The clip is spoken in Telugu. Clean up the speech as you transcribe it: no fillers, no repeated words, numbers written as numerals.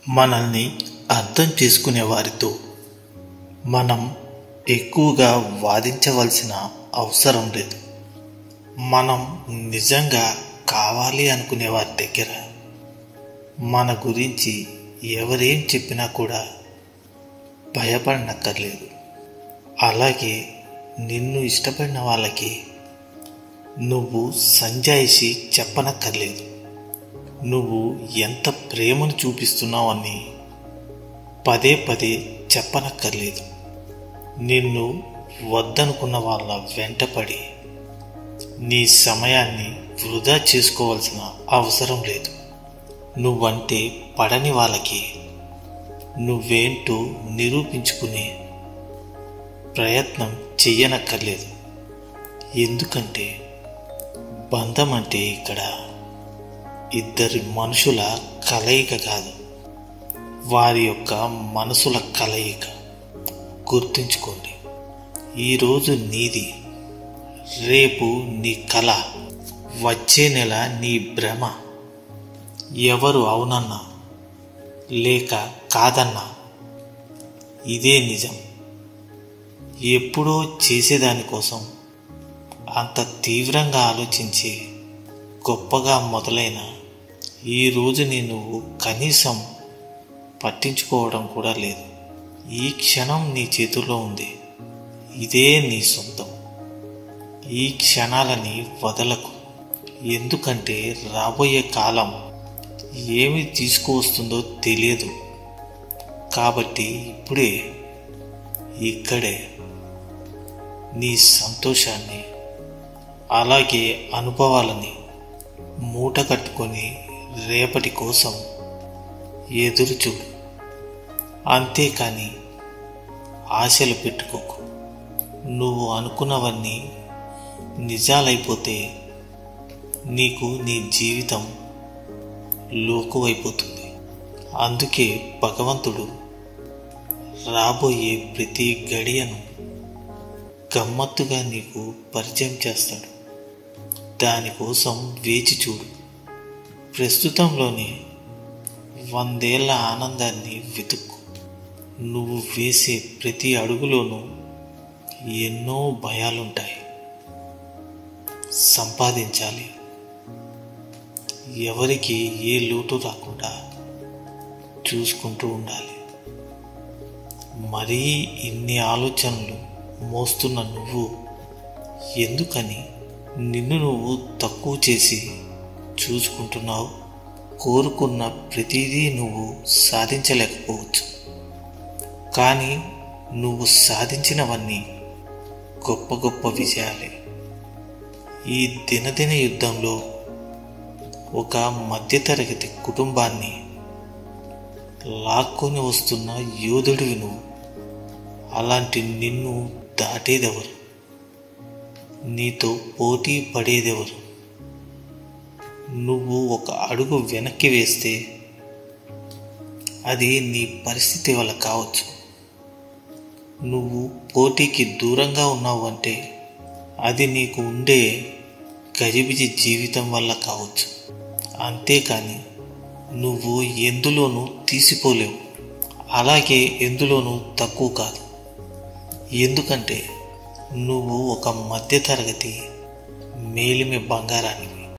మనల్ని అర్థం చేసుకునే వారితో మనం ఎక్కువగా వాదించవలసిన అవసరం లేదు. మనం నిజంగా కావాలి అనుకునే వారి దగ్గర మన గురించి ఎవరేం చెప్పినా కూడా భయపడనక్కర్లేదు. అలాగే నిన్ను ఇష్టపడిన వాళ్ళకి నువ్వు సంజాయిషి చెప్పనక్కర్లేదు. నువ్వు ఎంత ప్రేమను చూపిస్తున్నావు అని పదే పదే చెప్పనక్కర్లేదు. నిన్ను వద్దనుకున్న వాళ్ళ వెంటపడి నీ సమయాన్ని వృధా చేసుకోవాల్సిన అవసరం లేదు. నువ్వంటే పడని వాళ్ళకి నువ్వేంటో నిరూపించుకునే ప్రయత్నం చెయ్యనక్కర్లేదు. ఎందుకంటే బంధం అంటే ఇక్కడ ఇద్దరి మనుషుల కలయిక కాదు, వారి యొక్క మనసుల కలయిక. గుర్తుంచుకోండి, ఈరోజు నీది, రేపు నీ కల, వచ్చే నెల నీ భ్రమ. ఎవరు అవునన్నా లేక కాదన్నా ఇదే నిజం. ఎప్పుడో చేసేదానికోసం అంత తీవ్రంగా ఆలోచించి గొప్పగా మొదలైన ఈ రోజుని నువ్వు కనీసం పట్టించుకోవడం కూడా లేదు. ఈ క్షణం నీ చేతుల్లో ఉంది, ఇదే నీ సొంతం. ఈ క్షణాలని వదలకు. ఎందుకంటే రాబోయే కాలం ఏమి తీసుకువస్తుందో తెలియదు. కాబట్టి ఇప్పుడే ఇక్కడే నీ సంతోషాన్ని అలాగే అనుభవాలని మూట కట్టుకొని రేపటి కోసం ఎదురు చూడు. అంతేకాని ఆశలు పెట్టుకోకు. నువ్వు అనుకున్నవన్నీ నిజాలైపోతే నీకు నీ జీవితం లోకువైపోతుంది. అందుకే భగవంతుడు రాబోయే ప్రతి గడియను గమ్మత్తుగా నీకు పరిచయం చేస్తాడు. దానికోసం వేచి చూడు. ప్రస్తుతంలోనే 100 ఏళ్ల ఆనందాన్ని వెతుక్కు. నువ్వు వేసే ప్రతి అడుగులోనూ ఎన్నో భయాలుంటాయి. సంపాదించాలి, ఎవరికి ఏ లోటు రాకుండా చూసుకుంటూ ఉండాలి. మరీ ఇన్ని ఆలోచనలు మోస్తున్న నువ్వు ఎందుకని నిన్ను నువ్వు తక్కువ చేసి చూసుకుంటున్నావు? కోరుకున్న ప్రతిదీ నువ్వు సాధించలేకపోవచ్చు, కానీ నువ్వు సాధించినవన్నీ గొప్ప గొప్ప విజయాలే. ఈ దినదిన యుద్ధంలో ఒక మధ్యతరగతి కుటుంబాన్ని లాక్కొని వస్తున్న యోధుడివి నువ్వు. అలాంటి నిన్ను దాటేదెవరు? నీతో పోటీ పడేదెవరు? నువ్వు ఒక అడుగు వెనక్కి వేస్తే అది నీ పరిస్థితి వల్ల కావచ్చు. నువ్వు పోటీకి దూరంగా ఉన్నావు అంటే అది నీకు ఉండే గజిబిజి జీవితం వల్ల కావచ్చు. అంతేకాని నువ్వు ఎందులోనూ తీసిపోలేవు, అలాగే ఎందులోనూ తక్కువ కాదు. ఎందుకంటే నువ్వు ఒక మధ్యతరగతి మేలిమి బంగారాన్ని.